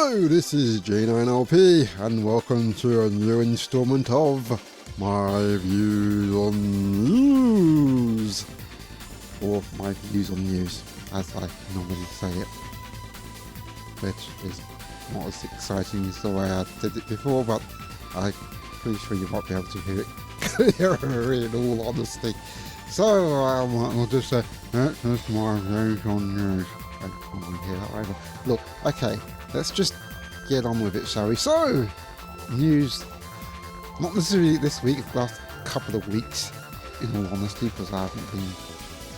Hello, this is J9LP, and welcome to a new installment of my views on news. Or my views on news, as I normally say it. Which is not as exciting as the way I did it before, but I'm pretty sure you might be able to hear it clearer in all honesty. So, I'll just say, that's just my views on news. I can't hear that either. Look, okay, let's just get on with it, shall we? So, news, not necessarily this week, the last couple of weeks, in all honesty, because I haven't been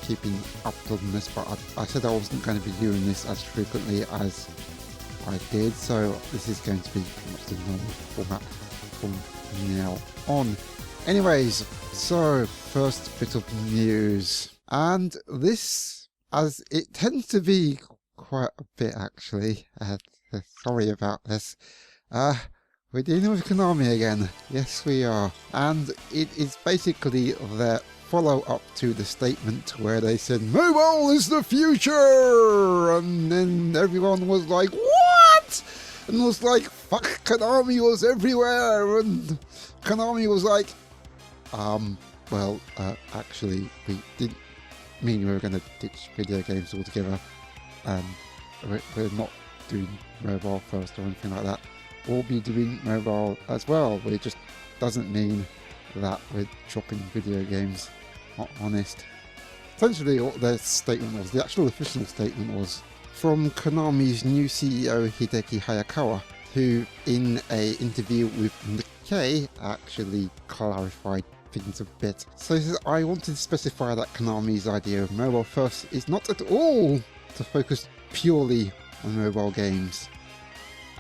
keeping up on this, but I said I wasn't going to be doing this as frequently as I did, so this is going to be much the normal format from now on. Anyways, so first bit of news, and this, as it tends to be quite a bit actually, sorry about this, we're dealing with Konami again, yes we are, and it is basically their follow-up to the statement where they said, mobile is the future, and then everyone was like, what? And was like, fuck, Konami was everywhere, and Konami was like, actually, we didn't mean we were going to ditch video games altogether, and we're not doing mobile first or anything like that. We'll be doing mobile as well, but it just doesn't mean that we're dropping video games, not honest. Essentially what their statement was, the actual official statement was from Konami's new CEO Hideki Hayakawa, who in an interview with Nikkei actually clarified things a bit. So he says, I want to specify that Konami's idea of mobile first is not at all to focus purely on mobile games.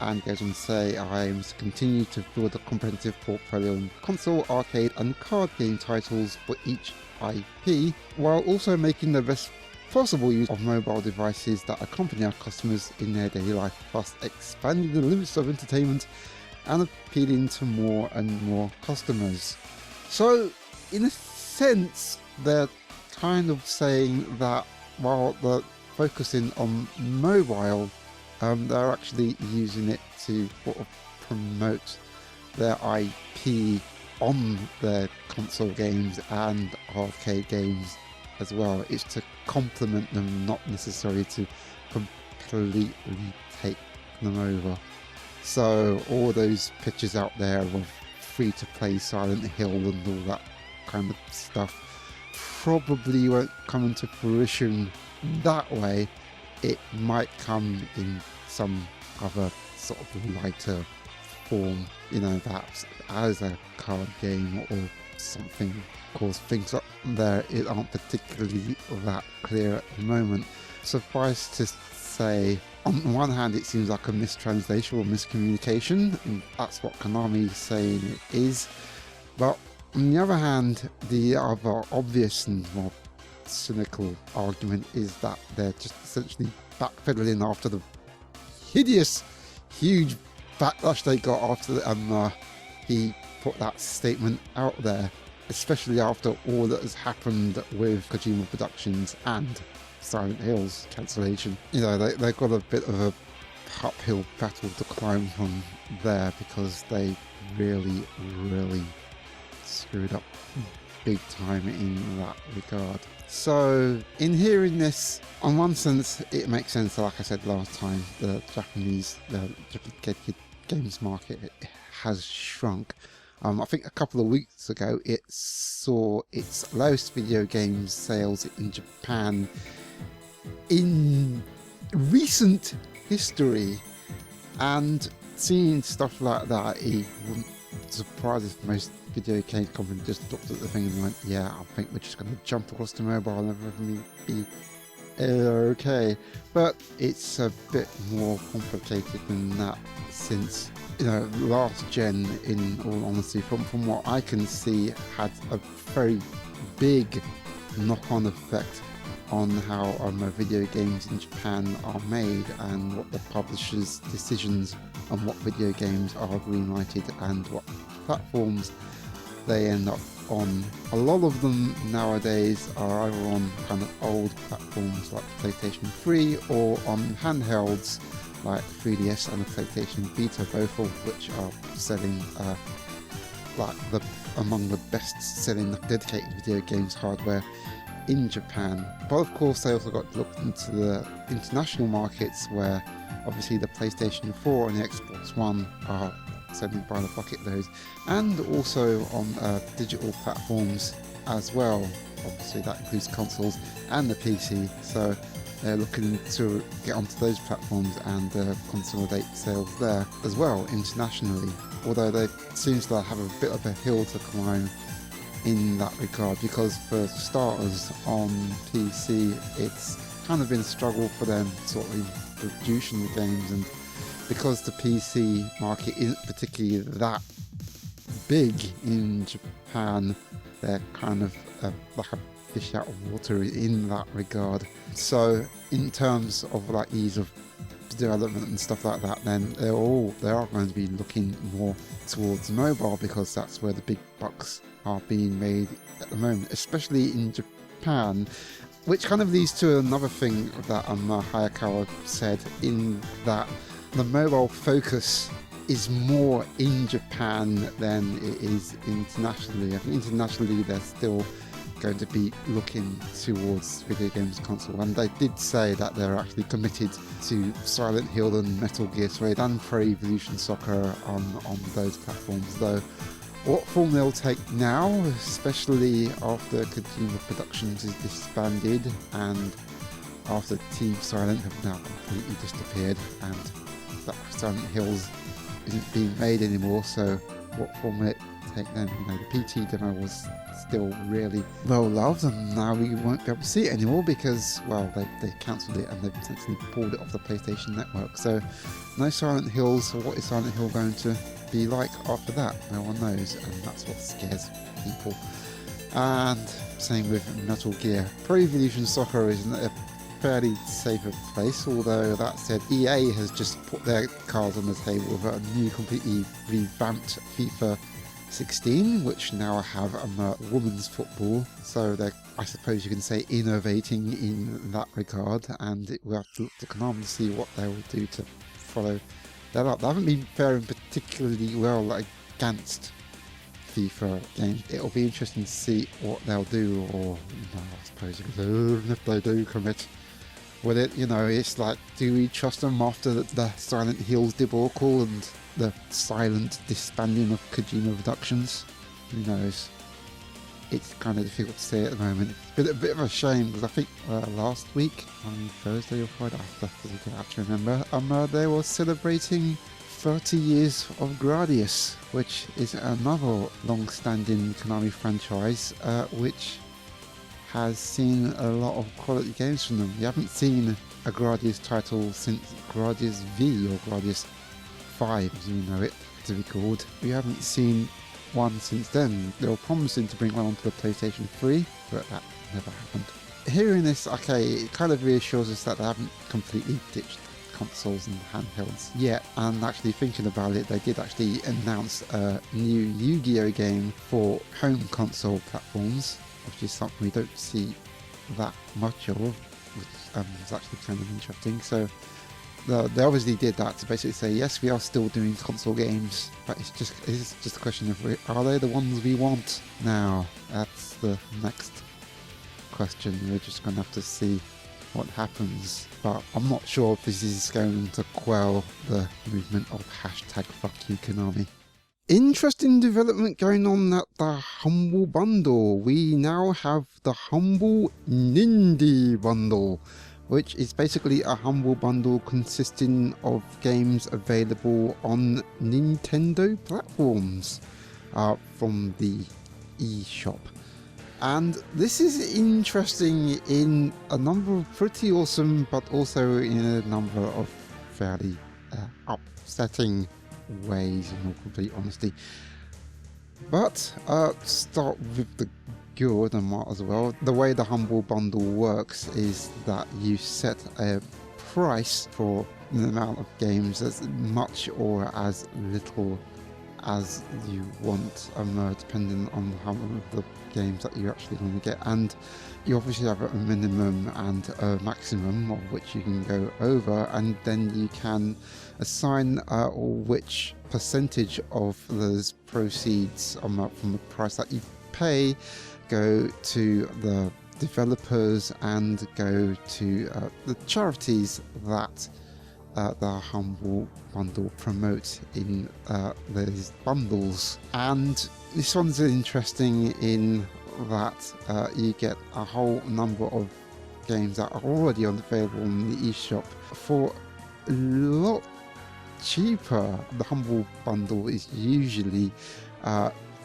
And goes on to say, I aim to continue to build a comprehensive portfolio of console, arcade and card game titles for each IP, while also making the best possible use of mobile devices that accompany our customers in their daily life, thus expanding the limits of entertainment and appealing to more and more customers. So, in a sense, they're kind of saying that while they're focusing on mobile, they're actually using it to sort of promote their IP on their console games and arcade games as well. It's to complement them, not necessarily to completely take them over. So all those pictures out there of free-to-play Silent Hill and all that kind of stuff probably won't come into fruition that way. It might come in some other sort of lighter form, you know, perhaps as a card game or something. Of course, things up there aren't particularly that clear at the moment. Suffice to say, on one hand it seems like a mistranslation or miscommunication, and that's what Konami is saying it is, but on the other hand, the other obvious and more cynical argument is that they're just essentially backpedaling after the hideous, huge backlash they got after he put that statement out there, especially after all that has happened with Kojima Productions and Silent Hill's cancellation. You know, they got a bit of a uphill battle to climb from there because they really, really screwed up big time in that regard. So, in hearing this, on one sense, it makes sense. Like I said last time, the Japanese games market has shrunk. I think a couple of weeks ago, it saw its lowest video game sales in Japan in recent history, and seeing stuff like that, it wouldn't surprise if most video game companies just looked at the thing and went, yeah, I think we're just going to jump across to mobile and everything be okay. But it's a bit more complicated than that, since, you know, last gen, in all honesty, from what I can see, had a very big knock-on effect on how video games in Japan are made and what the publishers' decisions on what video games are greenlighted and what platforms they end up on. A lot of them nowadays are either on kind of old platforms like PlayStation 3 or on handhelds like 3DS and the PlayStation Vita, both of which are selling like among the best-selling dedicated video games hardware in Japan. But of course they also got to look into the international markets, where obviously the PlayStation 4 and the Xbox One are selling by the bucket loads, and also on digital platforms as well. Obviously that includes consoles and the PC, so they're looking to get onto those platforms and consolidate sales there as well internationally, although they seem to have a bit of a hill to climb in that regard, because for starters on PC it's kind of been a struggle for them sort of producing the games, and because the PC market isn't particularly that big in Japan, they're kind of like a fish out of water in that regard. So in terms of like ease of development and stuff like that, then they are going to be looking more towards mobile, because that's where the big bucks are being made at the moment, especially in Japan, which kind of leads to another thing that Hayakawa said, in that the mobile focus is more in Japan than it is internationally. I think internationally they're still going to be looking towards video games console, and they did say that they're actually committed to Silent Hill and Metal Gear Solid and Pro Evolution Soccer on those platforms, though what form they'll take now, especially after Kojima Productions is disbanded and after Team Silent have now completely disappeared and that Silent Hills isn't being made anymore, so what form will it take then? You know, the PT demo was still really well loved, and now we won't be able to see it anymore because, well, they cancelled it and they've essentially pulled it off the PlayStation Network. So no Silent Hills. So what is Silent Hill going to be like after that? No one knows, and that's what scares people. And same with Metal Gear. Pro Evolution Soccer is a fairly safer place, although that said, EA has just put their cards on the table with a new, completely revamped FIFA 16, which now have women's football, so they're, I suppose you can say, innovating in that regard, and we'll have to look to Konami to see what they will do to follow that up. They haven't been faring particularly well against FIFA games. It'll be interesting to see what they'll do, or I suppose if they do commit with it, it's like, do we trust them after the Silent Hills debacle and the silent disbanding of Kojima Productions? Who knows? It's kind of difficult to say at the moment. It's been a bit of a shame, because I think last week, on Thursday or Friday, I have to remember, they were celebrating 30 years of Gradius, which is another long-standing Konami franchise, which has seen a lot of quality games from them. You haven't seen a Gradius title since Gradius V, or Gradius 5 as you know it to be called. We haven't seen one since then. They were promising to bring one onto the PlayStation 3, but that never happened. Hearing this, okay, it kind of reassures us that they haven't completely ditched consoles and handhelds yet, and actually thinking about it, they did actually announce a new Yu-Gi-Oh game for home console platforms, which is something we don't see that much of, which is actually kind of interesting. So they obviously did that to basically say, yes, we are still doing console games, but it's just a question of, are they the ones we want now? That's the next question. We're just going to have to see what happens, but I'm not sure if this is going to quell the movement of #FuckYouKonami. Interesting development going on at the Humble Bundle. We now have the Humble Nindie Bundle, which is basically a Humble Bundle consisting of games available on Nintendo platforms from the eShop. And this is interesting in a number of pretty awesome, but also in a number of fairly upsetting ways, in all complete honesty. But start with the good, and might as well. The way the Humble Bundle works is that you set a price for the amount of games, as much or as little as you want, depending on how many of the games that you actually want to get. And you obviously have a minimum and a maximum of which you can go over, and then you can assign which percentage of those proceeds from the price that you pay go to the developers and go to the charities that the Humble Bundle promotes in those bundles. And this one's interesting in that you get a whole number of games that are already available on the eShop for a lot cheaper. The Humble Bundle is usually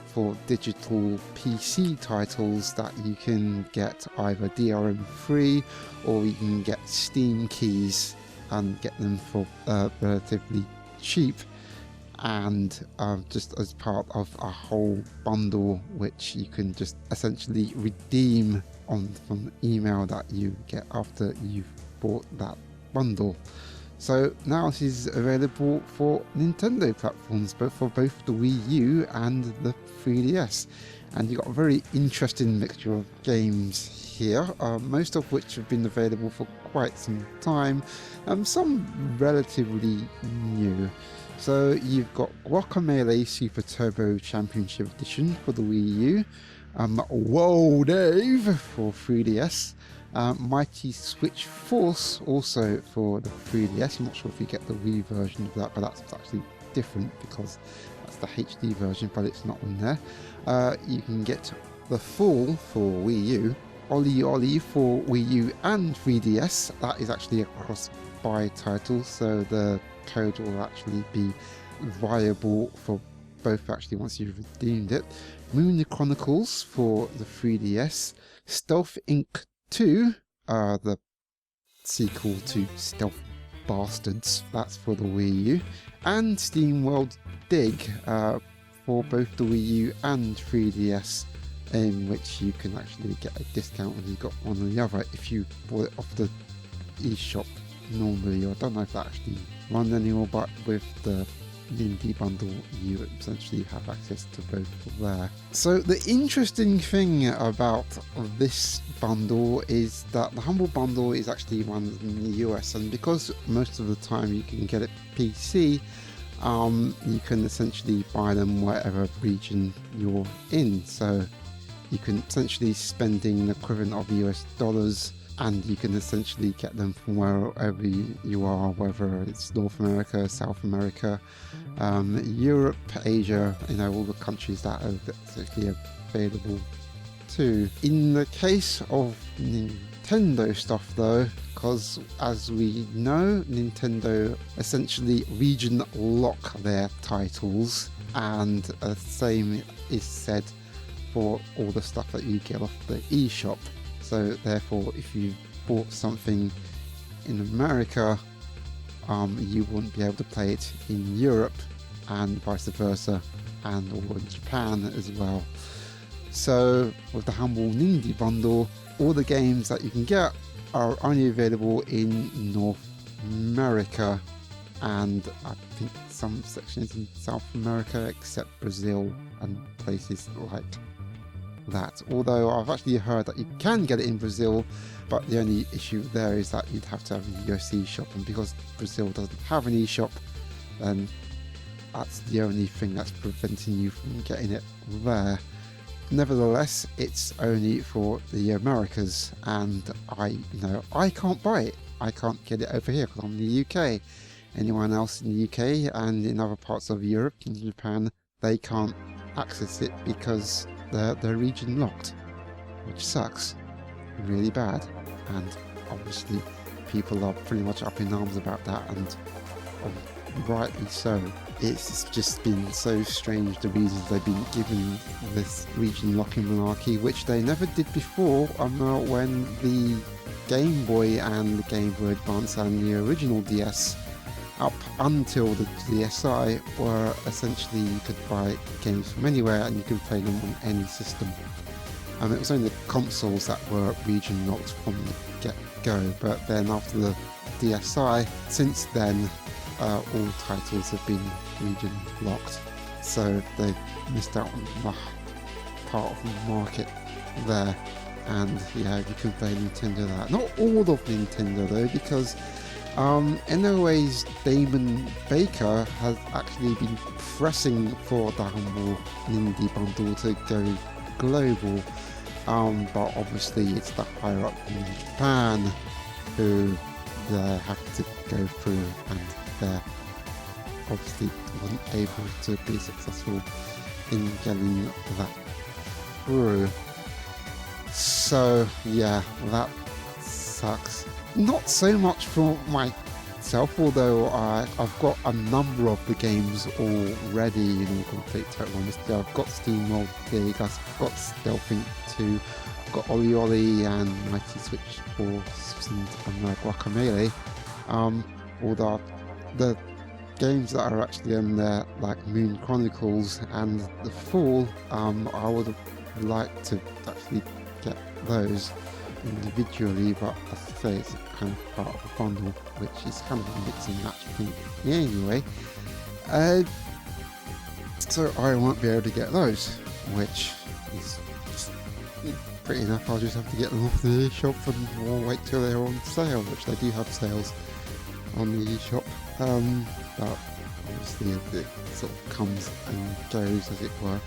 for digital PC titles that you can get either DRM free, or you can get Steam keys and get them for relatively cheap, and just as part of a whole bundle which you can just essentially redeem from the email that you get after you've bought that bundle. So now this is available for Nintendo platforms, for both the Wii U and the 3DS. And you've got a very interesting mixture of games here, most of which have been available for quite some time, some relatively new. So you've got Guacamelee Super Turbo Championship Edition for the Wii U, Whoa Dave for 3DS, Mighty Switch Force also for the 3DS. I'm not sure if you get the Wii version of that, but that's actually different because that's the HD version, but it's not on there. You can get The Fall for Wii U, Ollie Ollie for Wii U and 3DS. That is actually a cross-buy title, so the code will actually be viable for both actually once you've redeemed it. Moon Chronicles for the 3DS, Stealth Inc. 2, the sequel to Stealth Bastards, that's for the Wii U, and Steam World Dig for both the Wii U and 3DS, in which you can actually get a discount when you got one or the other if you bought it off the eShop normally. I don't know if that actually runs anymore, but with the Nindie bundle you essentially have access to both there. So the interesting thing about this bundle is that the Humble Bundle is actually run in the US, and because most of the time you can get it PC, you can essentially buy them wherever region you're in. So you can essentially spending the equivalent of US dollars, and you can essentially get them from wherever you are, whether it's North America, South America, Europe, Asia, all the countries that are essentially available too. In the case of Nintendo stuff though, because as we know, Nintendo essentially region lock their titles, and the same is said for all the stuff that you get off the eShop. So therefore, if you bought something in America, you wouldn't be able to play it in Europe, and vice versa, and or in Japan as well. So with the Humble Nindie bundle, all the games that you can get are only available in North America, and I think some sections in South America, except Brazil and places like that. Although I've actually heard that you can get it in Brazil, but the only issue there is that you'd have to have a US eShop, and because Brazil doesn't have an eShop, then that's the only thing that's preventing you from getting it there. Nevertheless, it's only for the Americas, and I can't buy it. I can't get it over here because I'm in the UK. Anyone else in the UK and in other parts of Europe and Japan, they can't access it because they're region locked, which sucks really bad. And obviously people are pretty much up in arms about that, and rightly so. It's just been so strange the reasons they've been given this region locking malarkey, which they never did before when the Game Boy and the Game Boy Advance and the original DS, up until the DSi, were essentially you could buy games from anywhere and you could play them on any system. It was only the consoles that were region locked from the get-go, but then after the DSi, since then all titles have been region locked. so they missed out on the part of the market there. And yeah, you can blame Nintendo that. Not all of Nintendo though, because NOA's Damon Baker has actually been pressing for the humble Nindie bundle to go global. But obviously it's the higher up in Japan who they have to go through, and they're obviously wasn't able to be successful in getting that through. So yeah, that sucks. Not so much for myself, although I've got a number of the games already in all complete total honesty. I've got Steamroll Dig, I've got Stealthing 2, I've got Oli Oli and Mighty Switch Force and Guacamelee. Although the games that are actually in there, like Moon Chronicles and The Fall, I would have liked to actually get those individually, but as I say, it's kind of part of a bundle, which is kind of a mix and match thing anyway. So I won't be able to get those, which is just pretty enough. I'll just have to get them off the eShop and we'll wait till they're on sale, which they do have sales on the eShop. But obviously it sort of comes and goes, as it were.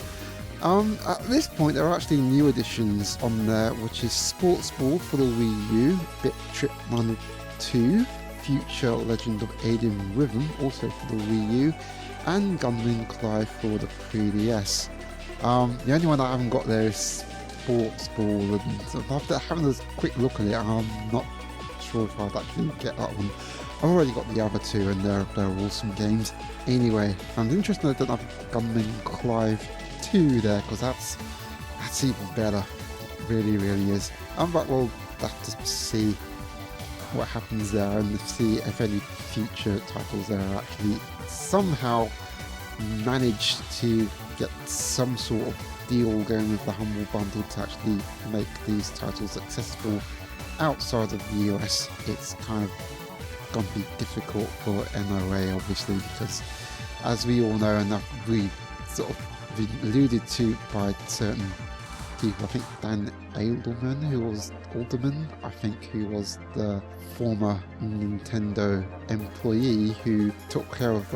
At this point, there are actually new additions on there, which is Sports Ball for the Wii U, Bit Trip Run 2, Future Legend of Aiden Rhythm, also for the Wii U, and Gunman Clive for the 3DS. The only one I haven't got there is Sports Ball, and after having a quick look at it, I'm not sure if I'd actually get that one. I've already got the other two, and they're awesome games. Anyway, I'm interested that I've Gunman Clive 2 there, because that's even better. It really is. But we'll have to see what happens there and see if any future titles there are actually somehow manage to get some sort of deal going with the Humble Bundle to actually make these titles accessible outside of the US. It's kind of going to be difficult for NOA, obviously, because as we all know, and we sort of been alluded to by certain people, I think Dan Alderman, who was the former Nintendo employee who took care of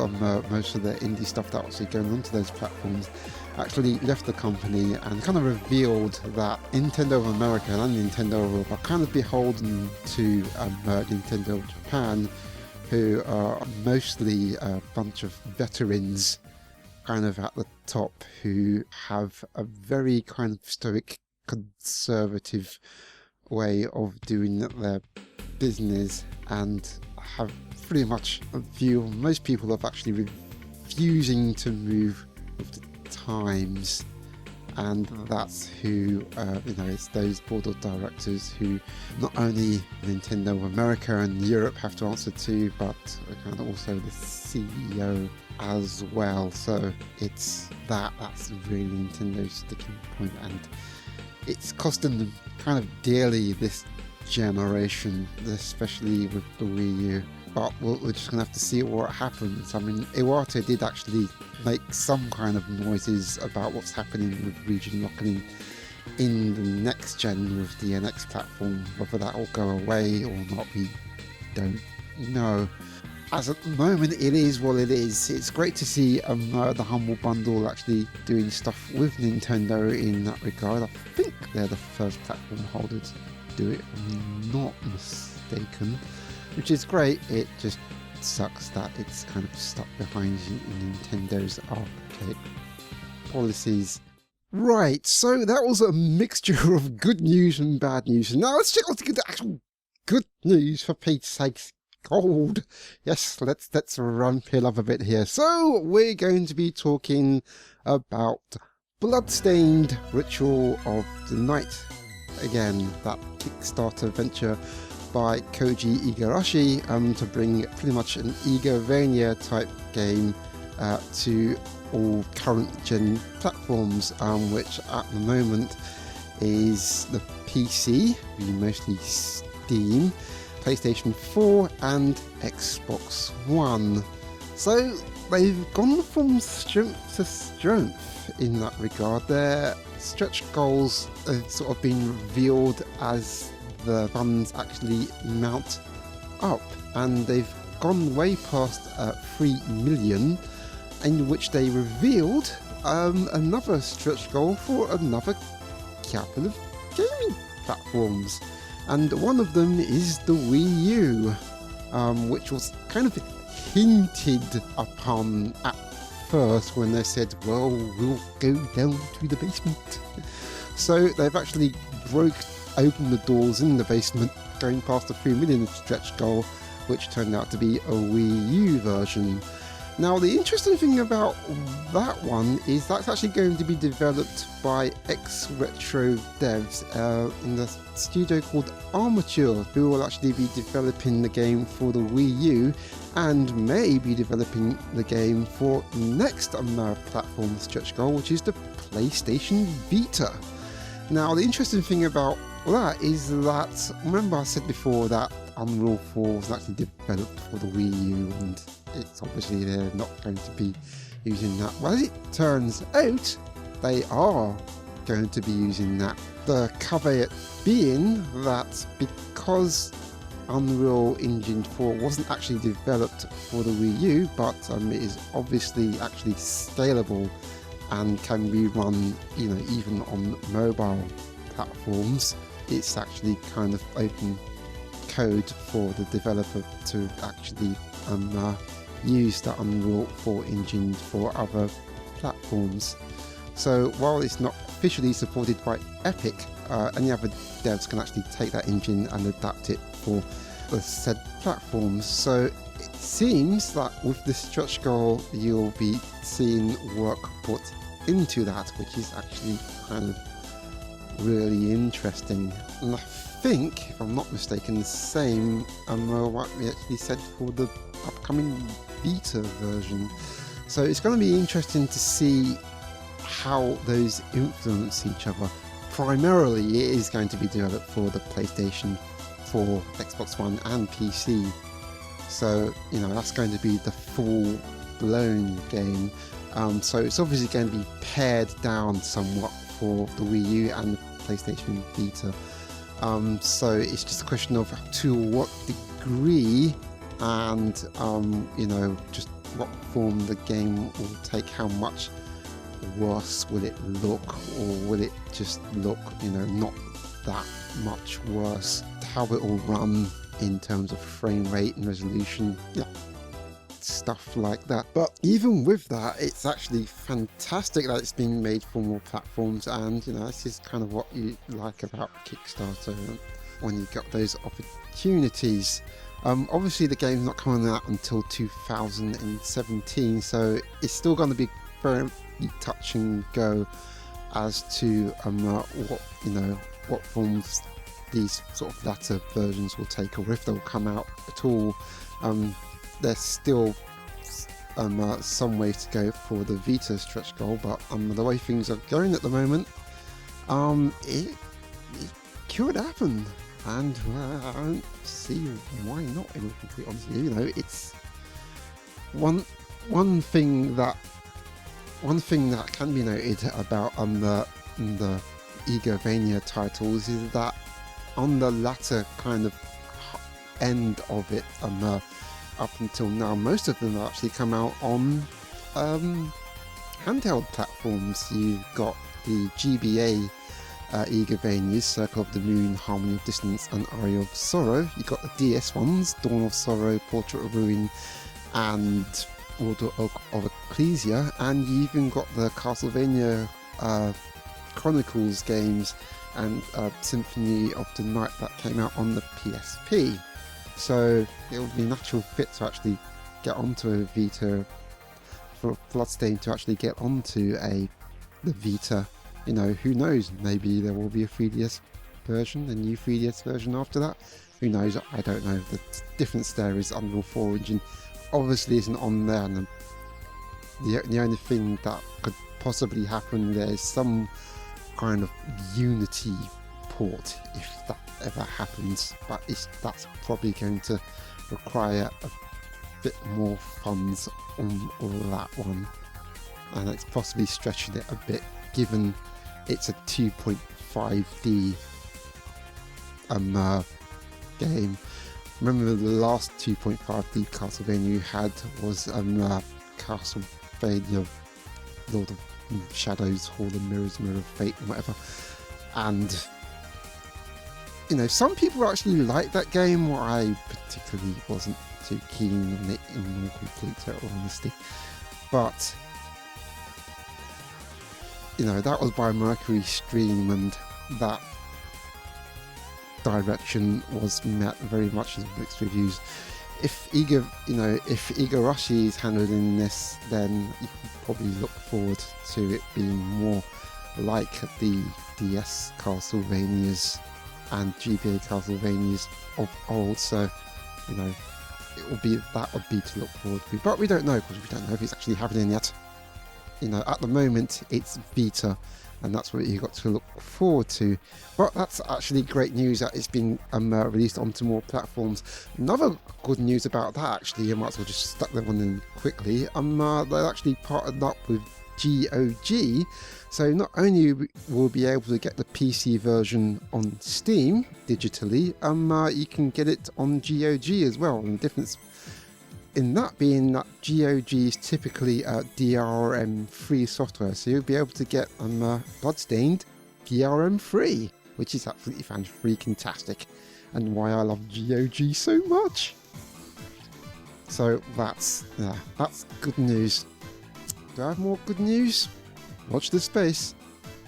most of the indie stuff that was actually going onto those platforms, actually left the company and kind of revealed that Nintendo of America and Nintendo of Europe are kind of beholden to Nintendo of Japan, who are mostly a bunch of veterans kind of at the top who have a very kind of stoic, conservative way of doing their business, and have pretty much a view of most people of actually refusing to move with the times. And that's who, it's those board of directors who not only Nintendo of America and Europe have to answer to, but kind of also the CEO as well. So it's that's really Nintendo's sticking point, and it's costing them kind of dearly this generation, especially with the Wii U. But we're just gonna have to see what happens. I mean, Iwata did actually make some kind of noises about what's happening with region locking in the next gen with the NX platform. Whether that will go away or not, we don't know. As at the moment, it is what it is. It's great to see the Humble Bundle actually doing stuff with Nintendo in that regard. I think they're the first platform holder to do it, if I'm not mistaken, which is great. It just sucks that it's kind of stuck behind Nintendo's archaic policies. Right, so that was a mixture of good news and bad news. Now let's check out the actual good news, for Pete's sake. Gold. Yes, let's ramp it up a bit here. So we're going to be talking about Bloodstained Ritual of the Night. Again, that Kickstarter venture by Koji Igarashi to bring pretty much an Igavania type game to all current gen platforms, which at the moment is the PC, mostly PlayStation 4 and Xbox One. So they've gone from strength to strength in that regard. Their stretch goals have sort of been revealed as the funds actually mount up, and they've gone way past 3 million, in which they revealed another stretch goal for another couple of gaming platforms, and one of them is the Wii U, which was kind of hinted upon at first when they said, well, we'll go down to the basement. So they've actually broke open the doors in the basement, going past the 3 million stretch goal, which turned out to be a Wii U version. Now, the interesting thing about that one is that's actually going to be developed by ex-Retro devs in the studio called Armature, who will actually be developing the game for the Wii U and may be developing the game for next platform stretch goal, which is the PlayStation Vita. Now, the interesting thing about that is that, remember I said before that Unreal 4 was actually developed for the Wii U, and it's obviously they're not going to be using that. Well, as it turns out, they are going to be using that. The caveat being that because Unreal Engine 4 wasn't actually developed for the Wii U, but it is obviously actually scalable and can be run, even on mobile platforms. It's actually kind of open code for the developer to actually use the Unreal 4 engine for other platforms. So while it's not officially supported by Epic, any other devs can actually take that engine and adapt it for the said platforms. So it seems that with the stretch goal you'll be seeing work put into that, which is actually kind of really interesting. And I think, if I'm not mistaken, the same what we actually said for the upcoming Vita version. So it's going to be interesting to see how those influence each other. Primarily it is going to be developed for the PlayStation 4, Xbox One and PC. So, that's going to be the full blown game. So it's obviously going to be pared down somewhat for the Wii U and the PlayStation Vita. So it's just a question of to what degree and just what form the game will take. How much worse will it look, or will it just look not that much worse? How it will run in terms of frame rate and resolution, stuff like that. But even with that, it's actually fantastic that it's being made for more platforms, and this is kind of what you like about Kickstarter when you got those opportunities. Obviously the game's not coming out until 2017, so it's still going to be very touch and go as to what forms these sort of latter versions will take, or if they'll come out at all. There's still some way to go for the Vita stretch goal, but the way things are going at the moment, it could happen, and I don't see why not. In all complete honesty, it's one thing that can be noted about the Egomania titles is that on the latter kind of end of it, up until now, most of them actually come out on handheld platforms. You've got the GBA Egomanias, Circle of the Moon, Harmony of Distance and Aria of Sorrow. You've got the DS ones, Dawn of Sorrow, Portrait of Ruin and Order of Ecclesia, and you even got the Castlevania Chronicles games and Symphony of the Night that came out on the PSP. So it would be a natural fit to actually get onto a Vita, for Bloodstained to actually get onto the Vita. Who knows, maybe there will be a 3DS version, a new 3DS version after that. Who knows, I don't know. The difference there is Unreal 4 engine obviously isn't on there, and the only thing that could possibly happen there is some kind of Unity port, if that ever happens, but that's probably going to require a bit more funds on that one, and it's possibly stretching it a bit given it's a 2.5D game. Remember the last 2.5D Castlevania you had was Castlevania Lord of Shadows, Hall of Mirrors, Mirror of Fate, and whatever. And some people actually like that game, while I particularly wasn't too keen on it in all complete total honesty. But that was by Mercury Stream, and that direction was met very much as mixed reviews. If Igarashi is handled in this, then you can probably look forward to it being more like the DS Castlevanias and GBA Castlevanias of old. So that would be to look forward to. But we don't know, because we don't know if it's actually happening yet. At the moment it's Vita, and that's what you got to look forward to. But that's actually great news that it's been released onto more platforms. Another good news about that, actually, I might as well just stuck that one in quickly. They actually partnered up with GOG, so not only will be able to get the PC version on Steam digitally, you can get it on GOG as well. And the difference in that being that GOG is typically DRM free software, so you'll be able to get Bloodstained DRM free, which is absolutely fan-freaking-tastic, and why I love GOG so much. So that's good news. Do I have more good news? Watch this space.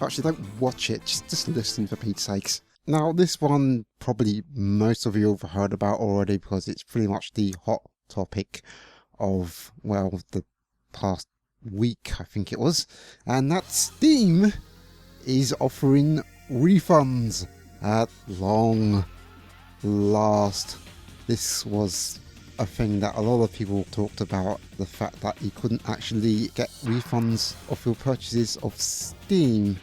Actually, don't watch it, just listen, for Pete's sakes. Now, this one probably most of you have heard about already, because it's pretty much the hot topic of, well, the past week, I think it was, and that Steam is offering refunds at long last. This was a thing that a lot of people talked about, the fact that you couldn't actually get refunds of your purchases of Steam,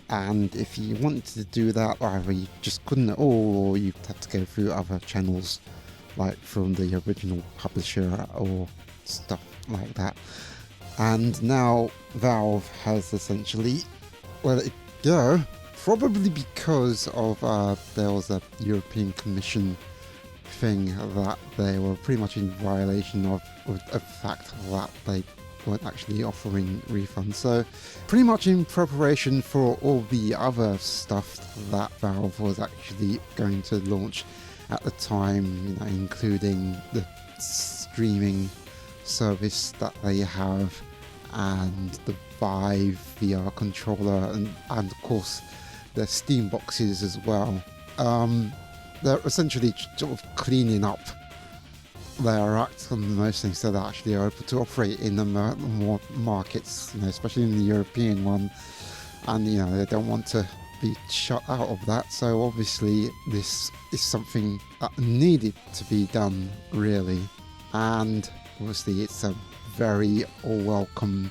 and if you wanted to do that, either you just couldn't at all, or you'd have to go through other channels like from the original publisher or stuff like that. And now Valve has essentially let it go, probably because of there was a European Commission thing that they were pretty much in violation of the fact that they weren't actually offering refunds. So pretty much in preparation for all the other stuff that Valve was actually going to launch at the time, including the streaming service that they have, and the Vive VR controller, and of course the Steam boxes as well. They're essentially sort of cleaning up their act on most things, so they're actually able to operate in the more markets, especially in the European one, and they don't want to be shut out of that. So obviously this is something that needed to be done, really, and obviously it's a very welcome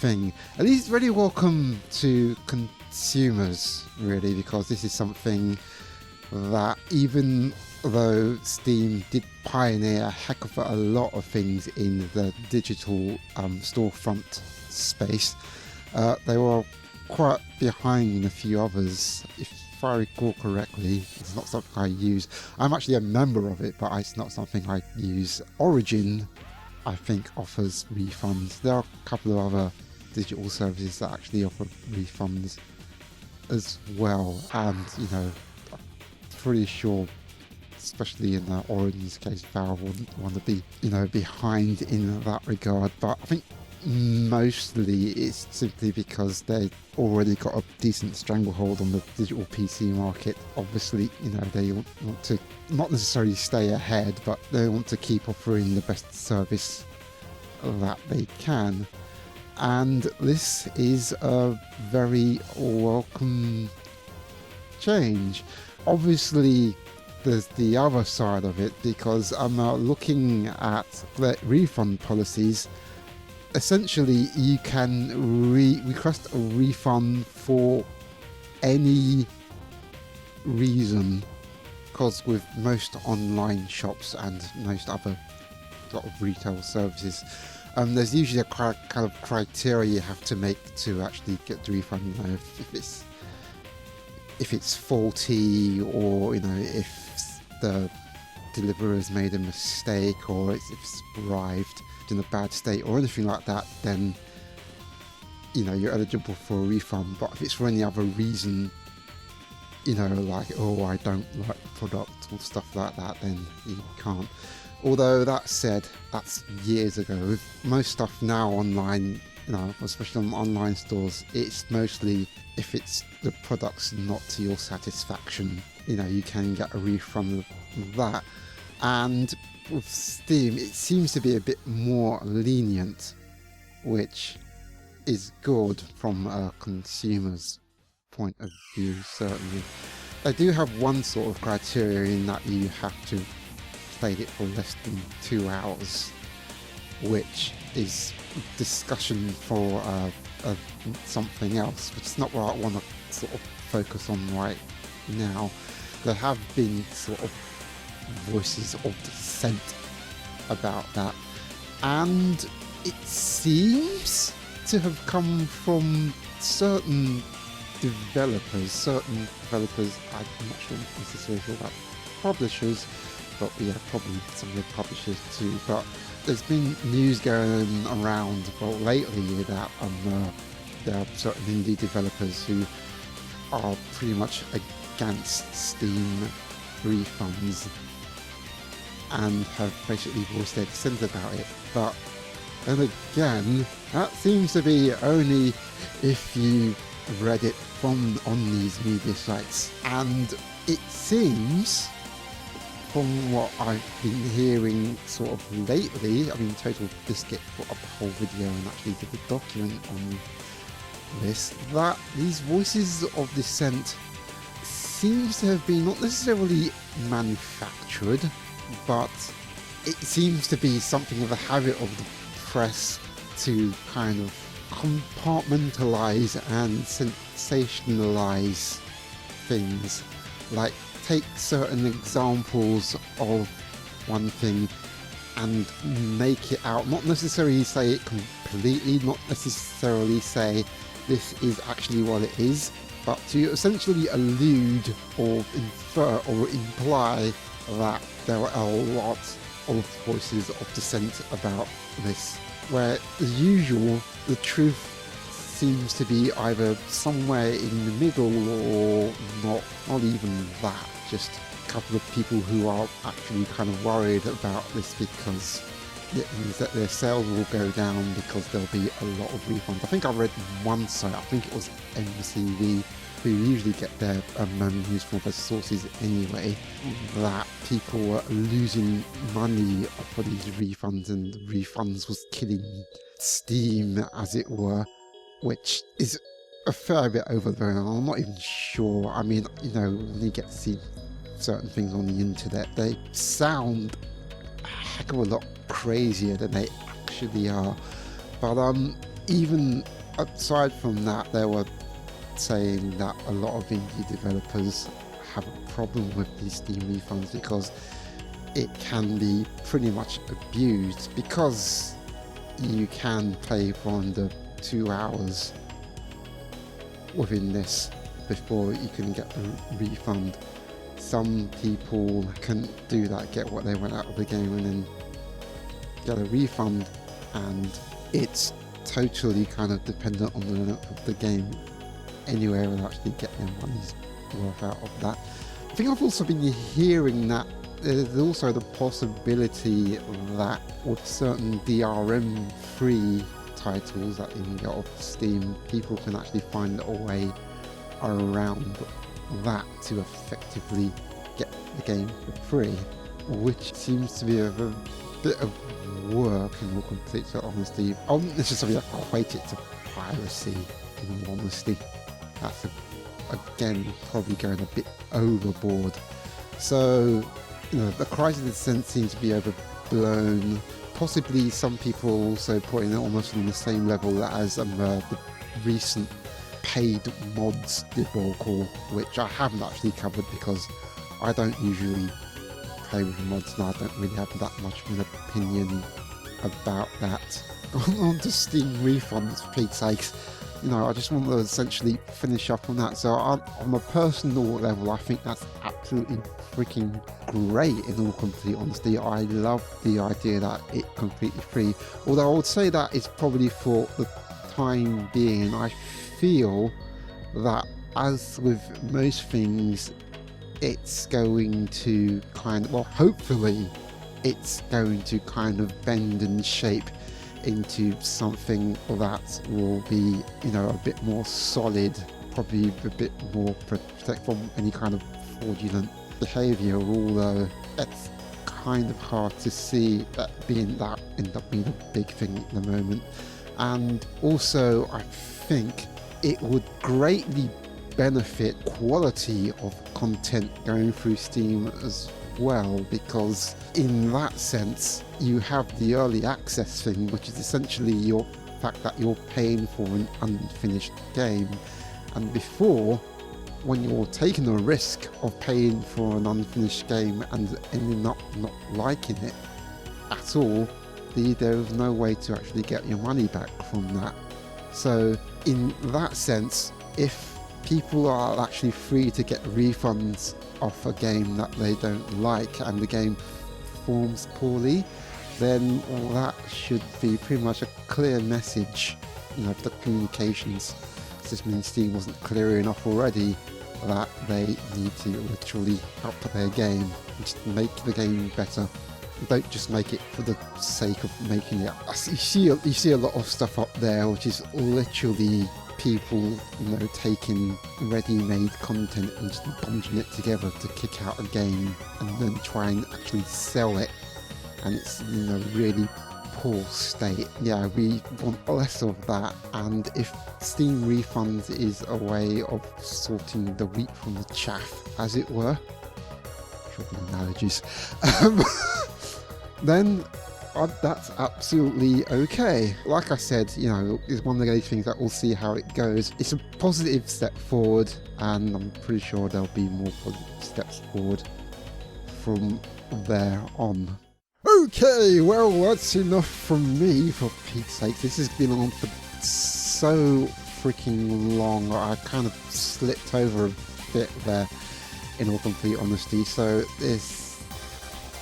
thing. At least very welcome to consumers, really, because this is something that, even though Steam did pioneer a heck of a lot of things in the digital storefront space, they were quite behind in a few others. If I recall correctly, it's not something I use. I'm actually a member of it, but it's not something I use. Origin, I think, offers refunds. There are a couple of other digital services that actually offer refunds as well, and I'm pretty sure, especially in Origin's case, Valve wouldn't want to be behind in that regard. But I think mostly it's simply because they already got a decent stranglehold on the digital PC market. Obviously, they want to not necessarily stay ahead, but they want to keep offering the best service that they can. And this is a very welcome change. Obviously, there's the other side of it, because I'm looking at the refund policies. Essentially, you can request a refund for any reason, because with most online shops and most other lot of retail services. There's usually a kind of criteria you have to make to actually get the refund. You know, if it's faulty, or you know, if the deliverer has made a mistake, or if it's arrived in a bad state or anything like that, then you know you're eligible for a refund. But if it's for any other reason, you know, like, oh, I don't like the product or stuff like that, then you can't. Although that said, that's years ago. With most stuff now online, you know, especially on online stores, it's mostly if it's the product's not to your satisfaction, you know, you can get a refund of that. And with Steam, it seems to be a bit more lenient, which is good from a consumer's point of view, certainly. They do have one sort of criteria in that you have to played it for less than 2 hours, which is discussion for something else, which is not what I want to sort of focus on right now. There have been sort of voices of dissent about that, and it seems to have come from certain developers. I'm not sure necessarily sure about publishers, but yeah, probably some of the publishers too. But there's been news going around lately that there are certain indie developers who are pretty much against Steam refunds and have basically voiced their dissent about it. But then again, that seems to be only if you read it from on these media sites, and it seems, from what I've been hearing sort of lately, I mean, Total Biscuit put up a whole video and actually did a document on this, that these voices of dissent seems to have been not necessarily manufactured, but it seems to be something of a habit of the press to kind of compartmentalize and sensationalize things. Like, take certain examples of one thing and make it out, not necessarily say it completely, not necessarily say this is actually what it is, but to essentially allude or infer or imply that there are a lot of voices of dissent about this, where as usual the truth seems to be either somewhere in the middle or not even that. Just a couple of people who are actually kind of worried about this because it means that their sales will go down because there'll be a lot of refunds. I think I read one site, I think it was MCV, who usually get their news from their sources anyway, that people were losing money for these refunds, and the refunds was killing Steam, as it were, which is a fair bit overblown. I'm not even sure. I mean, you know, when you get to see certain things on the internet, they sound a heck of a lot crazier than they actually are. But even aside from that, they were saying that a lot of indie developers have a problem with these Steam refunds because it can be pretty much abused, because you can play for under 2 hours within this before you can get a refund. Some people can do that, get what they want out of the game, and then get a refund, and it's totally kind of dependent on the length of the game anywhere and actually get their money's worth out of that. I think I've also been hearing that there's also the possibility that with certain DRM-free titles that you can get off Steam, people can actually find a way around that to effectively get the game for free, which seems to be a bit of work, in all complete honesty. I wouldn't necessarily equate it to piracy, in all honesty. That's again probably going a bit overboard. So, you know, the crisis of dissent seems to be overblown. Possibly some people also putting it almost on the same level as the recent paid mods debacle, which I haven't actually covered because I don't usually play with the mods, and I don't really have that much of an opinion about that. On to Steam refunds, for Pete's sakes. You know, I just want to essentially finish up on that. So on a personal level, I think that's absolutely freaking great, in all complete honesty. I love the idea that it's completely free. Although I would say that is probably for the time being. I feel that, as with most things, it's going to kind of, well, hopefully it's going to kind of bend and shape into something that will be, you know, a bit more solid, probably a bit more protect from any kind of fraudulent behaviour, although it's kind of hard to see that end up being a big thing at the moment. And also, I think it would greatly benefit quality of content going through Steam as well, because in that sense you have the early access thing, which is essentially your fact that you're paying for an unfinished game. And before, when you're taking a risk of paying for an unfinished game and ending up not liking it at all, there was no way to actually get your money back from that. So in that sense, if people are actually free to get refunds off a game that they don't like and the game performs poorly, then that should be pretty much a clear message, you know, if the communications system in Steam wasn't clear enough already, that they need to literally up their game and just make the game better. Don't just make it for the sake of making it. You see a lot of stuff up there which is literally people, you know, taking ready-made content and just bunching it together to kick out a game and then try and actually sell it, and it's, you know, really poor state. Yeah, we want less of that, and if Steam refunds is a way of sorting the wheat from the chaff, as it were, dropping analogies, then that's absolutely okay. Like I said, you know, it's one of those things that we'll see how it goes. It's a positive step forward, and I'm pretty sure there'll be more positive steps forward from there on. Okay, well, that's enough from me, for Pete's sake. This has been on for so freaking long. I kind of slipped over a bit there, in all complete honesty, so this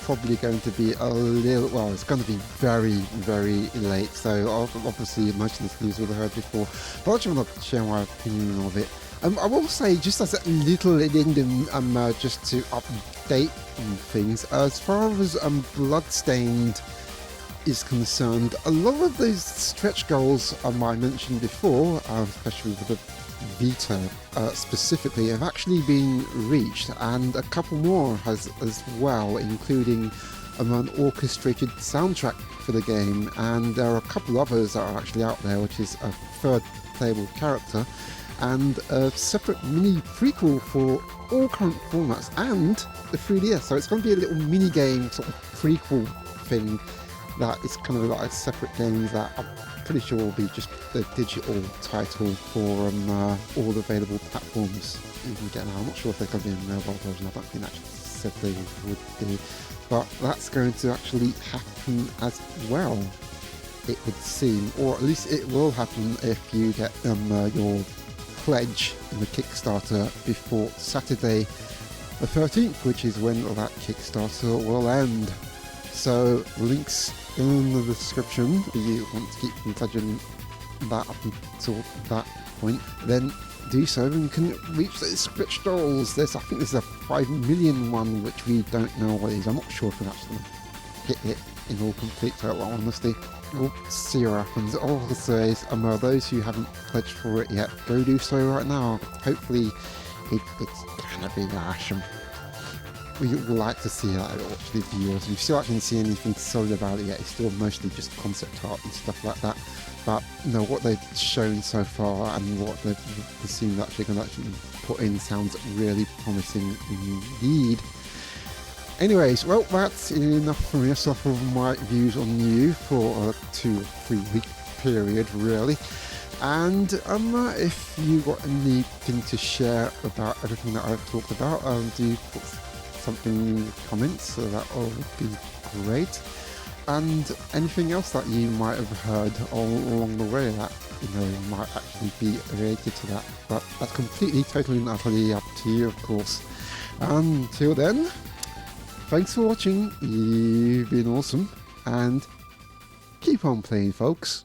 probably going to be a little, well, it's going to be very, very late, so obviously most of this news you'll have heard before, but I just want to share my opinion of it. I will say, just as a little addendum, just to update things, as far as Bloodstained is concerned, a lot of those stretch goals I mentioned before, especially with the Vita specifically, have actually been reached, and a couple more has as well, including an orchestrated soundtrack for the game, and there are a couple others that are actually out there, which is a third playable character and a separate mini prequel for all current formats and the 3DS. So it's going to be a little mini game sort of prequel thing that is kind of like a separate game that I'm pretty sure will be just the digital title for all available platforms you can get now. I'm not sure if they're going to be a mobile version. I don't think that said they would be, but that's going to actually happen as well, it would seem, or at least it will happen if you get your pledge in the Kickstarter before Saturday the 13th, which is when that Kickstarter will end. So links in the description if you want to keep in touch on that up until that point, then do so and you can reach those stretch goals. I think there's a 5 million one which we don't know what it is. I'm not sure if we're actually hit it in all complete total honesty. We'll see what happens. All I'll say is, those who haven't pledged for it yet, go do so right now. Hopefully it's gonna be awesome. We would like to see that actually viewers. We still haven't seen anything solid about it yet. It's still mostly just concept art and stuff like that. But you know what they've shown so far and what they've seen that they're going to actually put in sounds really promising indeed. Anyways, well, that's enough from me. That's enough of my views on you for a 2 or 3 week period, really. And if you got anything to share about everything that I've talked about, do something in the comments, so that would be great. And anything else that you might have heard all along the way that might actually be related to that, but that's completely, totally, and utterly up to you, of course. Until then, thanks for watching. You've been awesome, and keep on playing, folks.